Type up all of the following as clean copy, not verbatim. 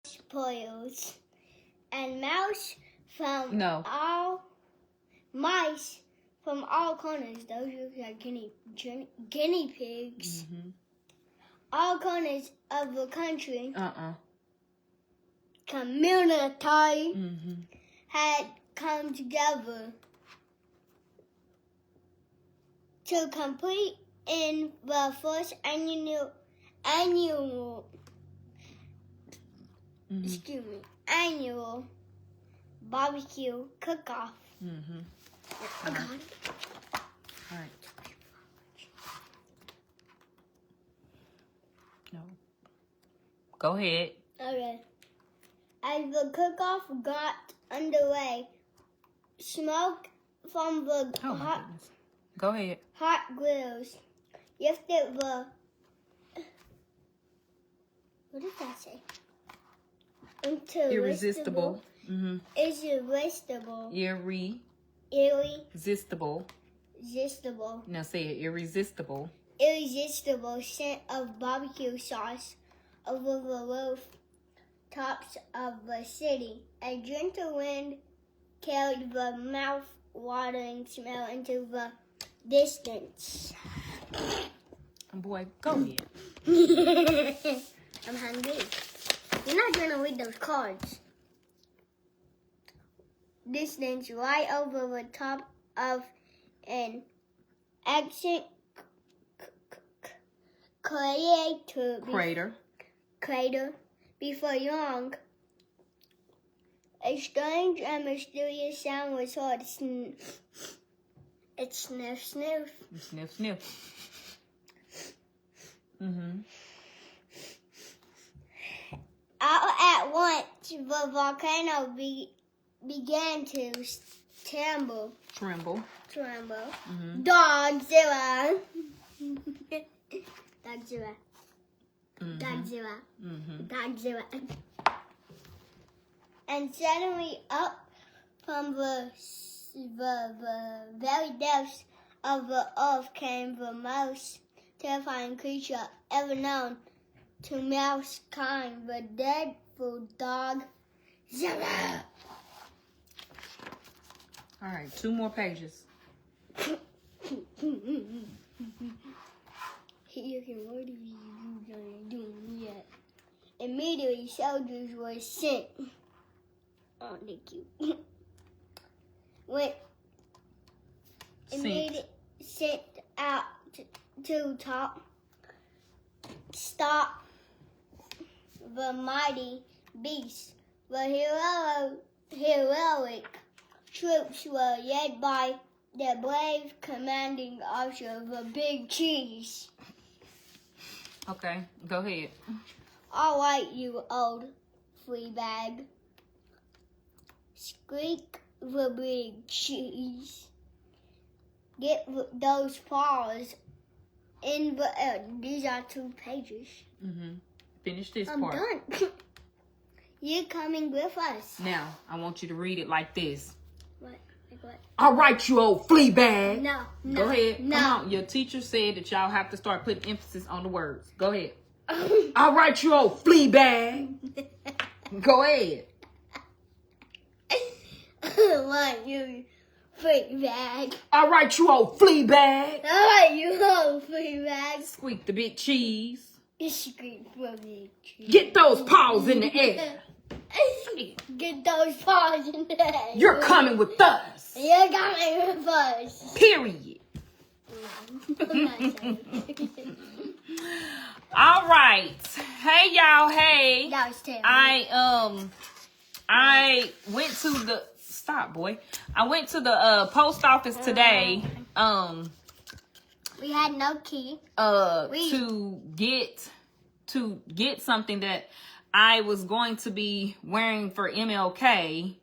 spoils and mouse from No. all mice from all corners. Those look like guinea pigs. Mm-hmm. All corners of the country. Community Mm-hmm. had come together to complete in the first annual annual barbecue cook-off. Mm-hmm. I got it. All right. No. Go ahead. Okay. As the cook-off got underway, smoke from the Oh my goodness. Go ahead. hot grills lifted the... What did that say? Irresistible. Mm-hmm. Irresistible. Irresistible. Irresistible. Now say it. Irresistible. Irresistible scent of barbecue sauce over the rooftops of the city. A gentle wind carried the mouth-watering smell into the distance. Boy, go ahead. I'm hungry. You're not gonna read those cards. Distance right over the top of an ancient crater. Before long, a strange and mysterious sound was heard. It's sniff, sniff. Sniff, sniff. Mm-hmm. All at once, the volcano began to tremble. Mm-hmm. Godzilla. Mm-hmm. Godzilla. And suddenly, up from the very depths of the earth came the most terrifying creature ever known to mouse kind, the dreadful dog Zilla. All right, 2 more pages. What are you gonna do yet? Immediately, soldiers were sent. Oh, thank you. Sent out to stop the mighty beast. The heroic troops were led by the brave commanding officer, the Big Cheese. Okay, go ahead. All right, you old flea bag. Squeak the Big Cheese. Get those paws in the air. These are 2 pages. Mm-hmm. Finish this I'm part. done. You're coming with us. Now, I want you to read it like this. What? Like what? All right, you old flea bag. No. Go ahead. No. Come on. Your teacher said that y'all have to start putting emphasis on the words. Go ahead. All right, you old flea bag. Go ahead. What, you flea bag? All right, you old flea bag. All right, you old flea bag. Squeak the big cheese. Squeak the Big Cheese. Get those paws in the air. Get those paws in the air. You're coming with us. You're coming with us. Period. I'm not saying it. All right. Hey, y'all. Hey. That was terrible. I went to the I went to the post office today. We had no key. To get something that I was going to be wearing for MLK,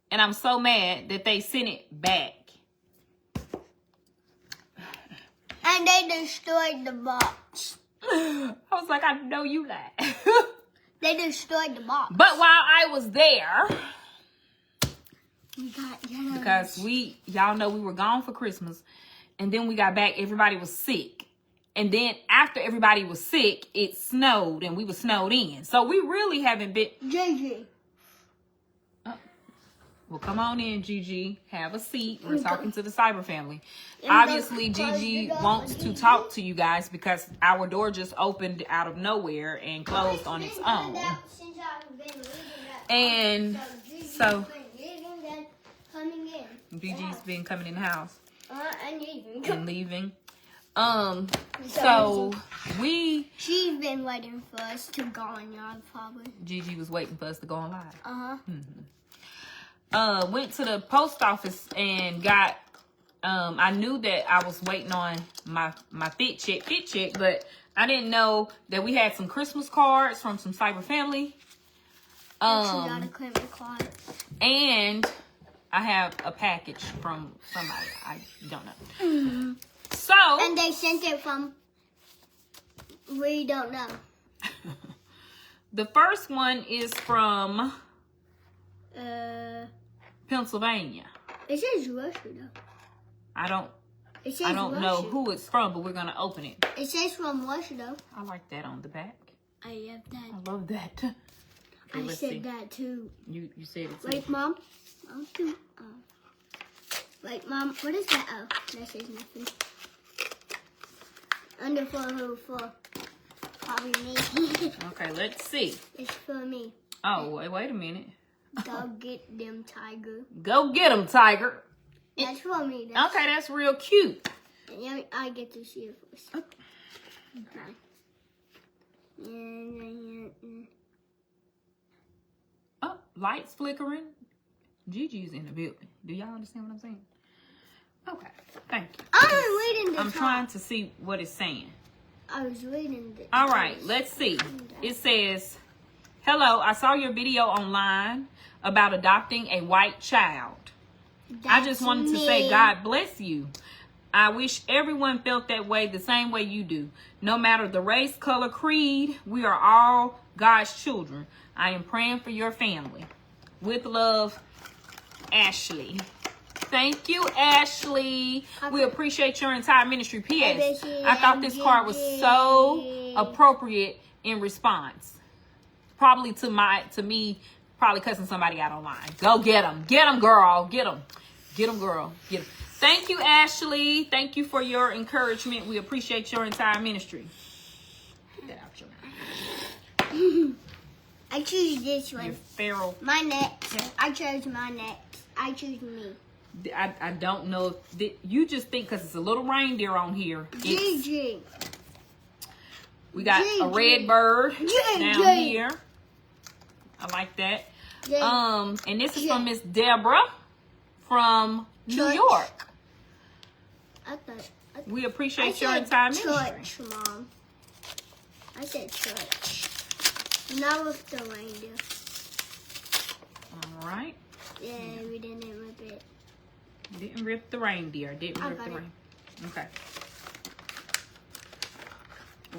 and I'm so mad that they sent it back. And they destroyed the box. I was like, I know you lied. They destroyed the box. But while I was there, We got yellow. because y'all know we were gone for Christmas, and then we got back, everybody was sick. And then after everybody was sick, it snowed and we were snowed in. So we really haven't been. Gigi. Well, come on in, Gigi. Have a seat. We're talking to the Cyber family. Obviously, Gigi wants to talk to you guys because our door just opened out of nowhere and closed on its own. And so Gigi's been coming in the house and leaving. So she's been waiting for us to go on live, probably. Gigi was waiting for us to go on live. Uh-huh. Went to the post office and got I knew that I was waiting on my fit check, but I didn't know that we had some Christmas cards from some Cyber family. And I have a package from somebody. I don't know. So and they sent it from we don't know. The first one is from Pennsylvania. It says Russia though. I don't Russia. know who it's from, but we're gonna open it. It says from Russia though. I like that on the back. I love that. I love that. Okay, I said that too. You said it too. Wait, Mom. Mom too. Wait, Mom. What is that? Oh, that says nothing. Under for who? For probably me. Okay, let's see. It's for me. Oh, wait a minute. Go get them, Tiger. Go get them, Tiger. That's for me. Okay, that's real cute. And I get to see it first. Okay. Oh, lights flickering. Gigi's in the building. Do y'all understand what I'm saying? Okay, thank you. I'm reading the I'm trying to see what it's saying. I was reading the All right, let's see. It says, hello, I saw your video online about adopting a white child. I just wanted to say God bless you. I wish everyone felt that way the same way you do. No matter the race, color, creed, we are all God's children. I am praying for your family. With love, Ashley. Thank you, Ashley. We appreciate your entire ministry. P.S. I thought this card was so appropriate in response. Probably to me, probably cussing somebody out online. Go get them. Get them, girl. Get them. Get them, girl. Get them. Thank you, Ashley. Thank you for your encouragement. We appreciate your entire ministry. Get out your mouth. I choose this one. You're feral. My next. I chose my next. I choose me. I don't know. You just think because it's a little reindeer on here. Gigi. We got a red bird down here. I like that. And this is from Miss Deborah from New York. We appreciate your entire ministry. Church, Mom. I said church. Not with the reindeer. All right. Yeah, we didn't rip it. Didn't rip the reindeer. Didn't rip the reindeer. Okay.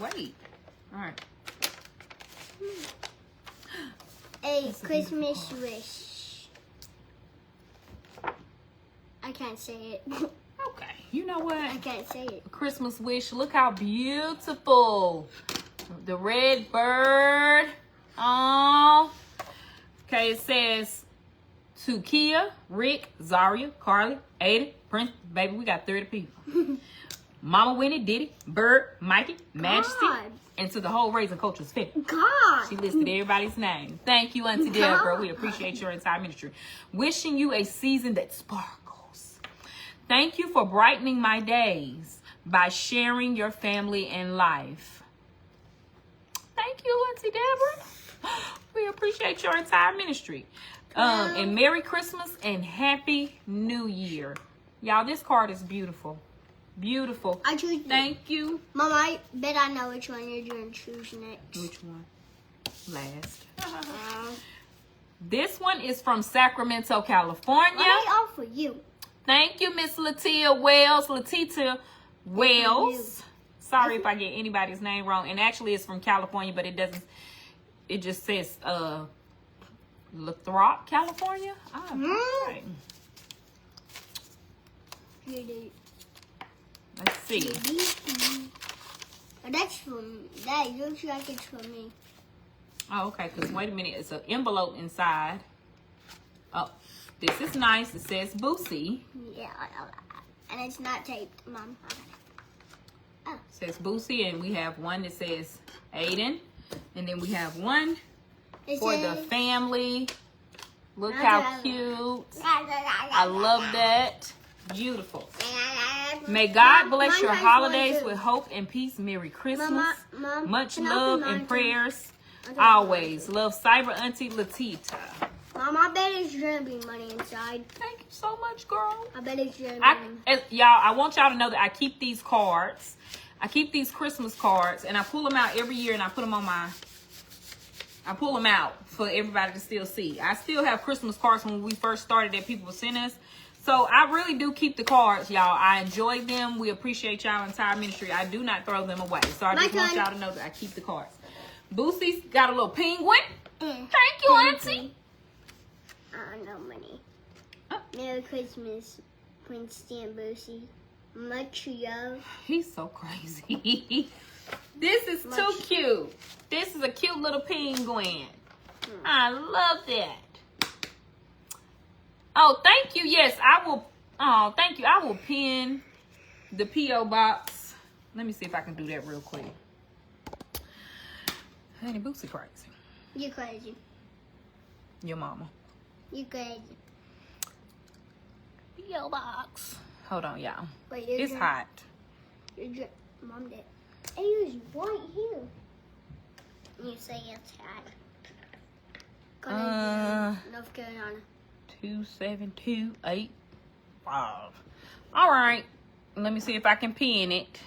Wait. All right. A Christmas wish. I can't say it. Okay. You know what? I can't say it. A Christmas wish. Look how beautiful. The red bird. Oh. Okay, it says to Kia, Rick, Zaria, Carly, Ada, Prince. Baby, we got 30 people. Mama Winnie, Diddy, Bird, Mikey, Majesty, and to the whole Raising Culture's family. God. She listed everybody's name. Thank you, Auntie Deborah. We appreciate your entire ministry. Wishing you a season that sparkles. Thank you for brightening my days by sharing your family and life. Thank you, Auntie Deborah. We appreciate your entire ministry. And Merry Christmas and Happy New Year. Y'all, this card is beautiful. Beautiful. I choose. Thank you. Mom, I bet I know which one you're doing. Choose next. Which one? Last. This one is from Sacramento, California. All for you. Thank you, Miss Latia Wells. Latita Wells. Sorry if I get anybody's name wrong. And actually, it's from California, but it doesn't. It just says Lathrop, California. Right. Let's see. Oh, that's for me. That looks like it's for me. Oh, okay. Because wait a minute. It's an envelope inside. Oh, this is nice. It says Boosie. Yeah, and it's not taped, Mom. Oh. It says Boosie, and we have one that says Aiden. And then we have one for the family. Look how cute. I love that. Beautiful. May God bless your holidays with hope and peace. Merry Christmas. Much love and prayers. Always. Love, Cyber Auntie Latita. Mom, I bet it's gonna be money inside. Thank you so much, girl. I bet it's gonna be. Y'all, I want y'all to know that I keep these cards. I keep these Christmas cards, and I pull them out every year, and I put them on my... I pull them out for everybody to still see. I still have Christmas cards when we first started that people sent us. So I really do keep the cards, y'all. I enjoy them. We appreciate y'all entire ministry. I do not throw them away. So I just want y'all to know that I keep the cards. Boosie's got a little penguin. Thank you, Auntie. No money. Oh. Merry Christmas, Prince Stan Boosie. Much love. He's so crazy. This is too cute. This is a cute little penguin. I love that. Oh, thank you. Yes, I will. Oh, thank you. I will pin the P.O. box. Let me see if I can do that real quick. Honey, Boosie crazy. You crazy. Your mama. You crazy. P.O. box. Hold on, y'all. Wait, it's hot. Mom did. It was right here. You say it's hot. North Carolina. 27285. All right. Let me see if I can pin it.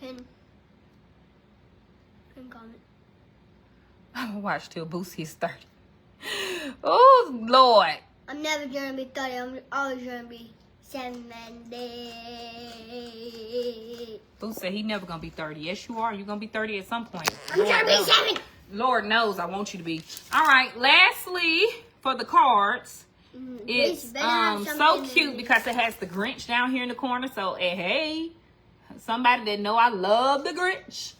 Pin comment. I'm gonna watch till Boosie is 30. Oh Lord. I'm never gonna be 30. I'm always gonna be 70. Boosie said he never gonna be 30. Yes, you are. You're gonna be 30 at some point. I'm gonna be 7. Lord knows I want you to be. All right. Lastly, for the cards, it's so cute because it has the Grinch down here in the corner. So hey, somebody that know I love the Grinch.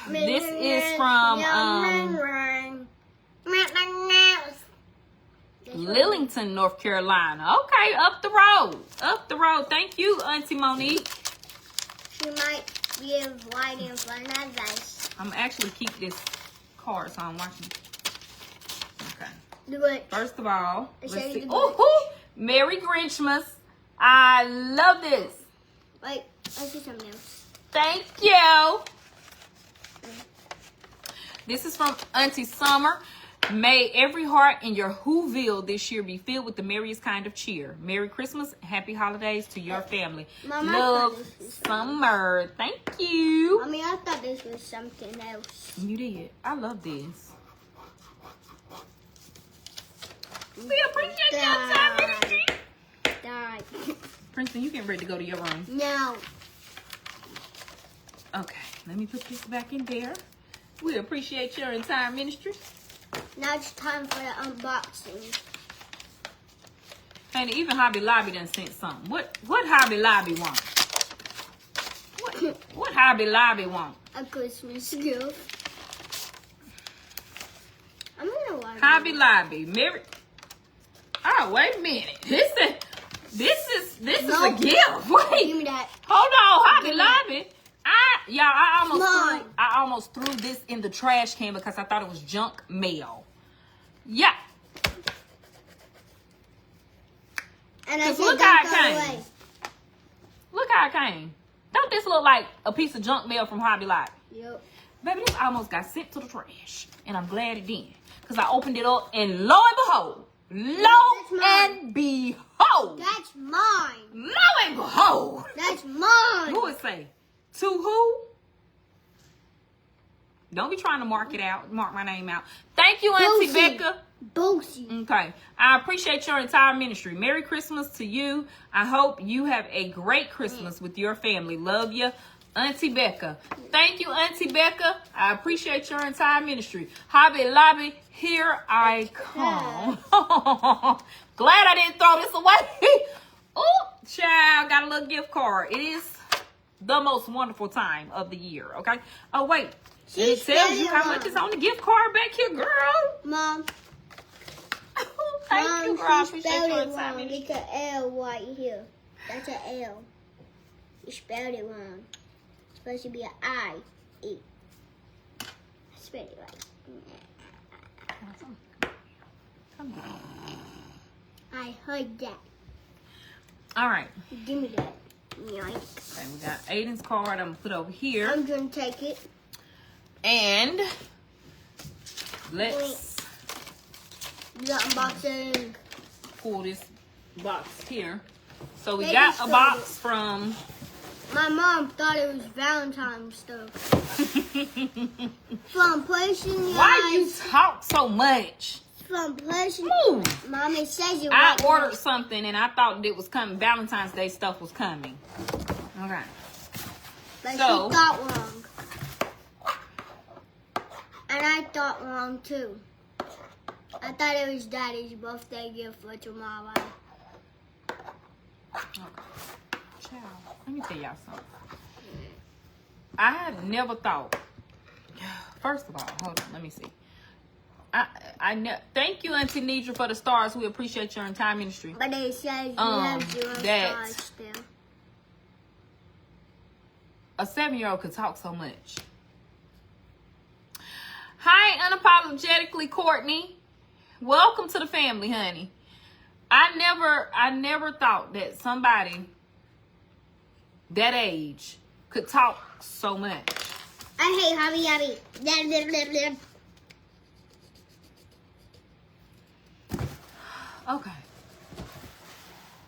This is from Lillington, North Carolina. Okay, up the road. Up the road. Thank you, Auntie Monique. She might give white in front of us. I'm actually keep this card so I'm watching. Okay. Do it. First of all, let's see. Oh, Merry Grinchmas. I love this. Wait, I see something else. Thank you. This is from Auntie Summer. May every heart in your Whoville this year be filled with the merriest kind of cheer. Merry Christmas, happy holidays to your family. Mama, love, Summer. Thank you. Mommy, I thought this was something else. You did. I love this. We appreciate your time, ministry. Die. Princeton, you getting ready to go to your room? No. Okay, let me put this back in there. We appreciate your entire ministry. Now it's time for the unboxing. And even Hobby Lobby done sent something. What Hobby Lobby want? What Hobby Lobby want? A Christmas gift. I'm gonna watch Hobby Lobby. Merry. Oh, wait a minute. This is a gift. Wait. Give me that. Hold on, Hobby Lobby. I almost threw this in the trash can because I thought it was junk mail. Yeah. And I said, look how it came. Look how it came. Don't this look like a piece of junk mail from Hobby Lobby? Yep. Baby, this almost got sent to the trash. And I'm glad it did. Because I opened it up and lo and behold. That's mine. Lo and behold. That's mine. Who would say? To who? Don't be trying to mark my name out. Thank you, Auntie Becca. Boosie. Okay. I appreciate your entire ministry. Merry Christmas to you. I hope you have a great Christmas with your family. Love you, Auntie Becca. Thank you, Auntie Becca. I appreciate your entire ministry. Hobby Lobby, here I come. Glad I didn't throw this away. Oh, child, got a little gift card. It is the most wonderful time of the year, okay? Oh, wait. She It tells you how spelled it much is on the gift card back here, girl. Mom. Thank you, girl. I She appreciate spelled your it wrong. time. It's an L right here. That's an L. You spelled it wrong. It's supposed to be an I. E. I spelled it right. Come on. I heard that. All right. Give me that. Yoink. Okay, we got Aiden's card. I'm going to put over here. I'm going to take it. And let's The unboxing. pull this box here. So we Baby got a spelled box from... My mom thought it was Valentine's stuff. From placing your Why you eyes. talk so much? From placing. Ooh. Mom, it says it I right ordered something and I thought it was coming. Valentine's Day stuff was coming. Okay. But So- she thought wrong. And I thought wrong too. I thought it was Daddy's birthday gift for tomorrow. Child, let me tell y'all something. I had never thought. First of all, hold on, let me see. Thank you, Auntie Nidra, for the stars. We appreciate your entire ministry. But it says you have 0 that- stars still. A 7-year-old could talk so much. Hi, unapologetically Courtney. Welcome to the family, honey. I never thought that somebody that age could talk so much. I hate hobby. Blah, blah, blah, blah. Okay.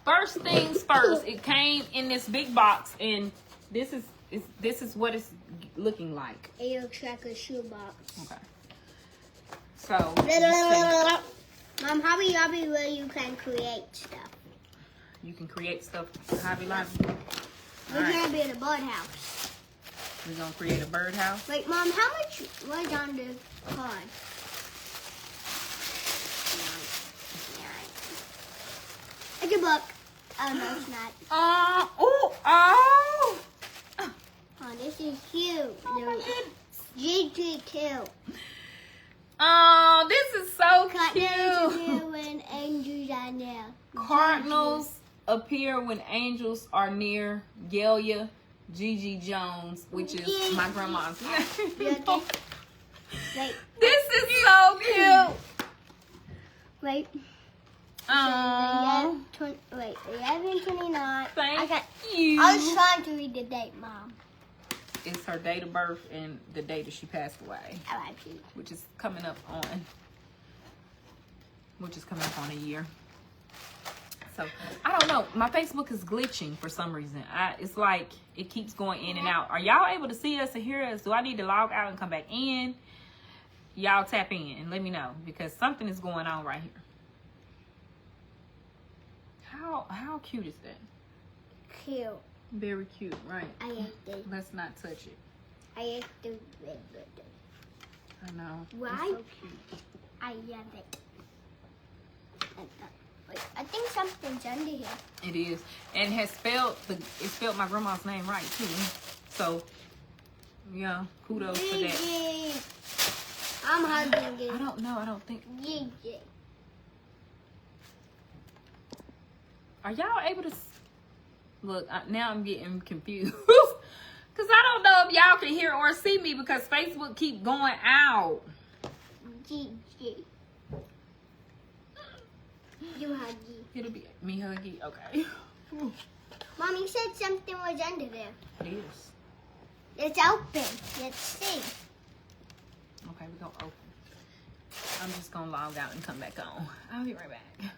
First things first, it came in this big box, and this is what it's looking like. It looks like a shoebox. Okay. So, Mom, hobby where you can create stuff. you can create stuff. Hobby Lobby. We're gonna be in a birdhouse. We're gonna create a birdhouse. Wait, Mom, how much was on the card? It's a book. Oh, no, it's not. Oh. Oh, this is cute. Oh my goodness. GG2. Oh, this is so Cardinals cute. appear when angels are near. Cardinals appear when angels are near. Gelia Gigi Jones, which is my grandma's name. Wait, This is so cute. wait. Oh, 11/29. thank Okay. you. I was trying to read the date, Mom. It's her date of birth and the day that she passed away, R.I.P. which is coming up on a year. So I don't know. My Facebook is glitching for some reason. It's like it keeps going in and out. Are y'all able to see us and hear us? Do I need to log out and come back in? Y'all tap in and let me know, because something is going on right here. How cute is that? Cute. Very cute, right? I hate this. Let's not touch it. I hate the I know. Why? It's so cute. I love it. Wait, I think something's under here. It is, and it spelled my grandma's name right too. So, yeah, kudos for that. Gigi. I'm hugging it. I don't know. I don't think. Gigi. Are y'all able to look? Now I'm getting confused because I don't know if y'all can hear or see me because Facebook keep going out. Gigi. You huggy. It'll be me huggy. Okay. Mom, you said something was under there. It is. It's open. Let's see. Okay, we're gonna open. I'm just gonna log out and come back on. I'll be right back.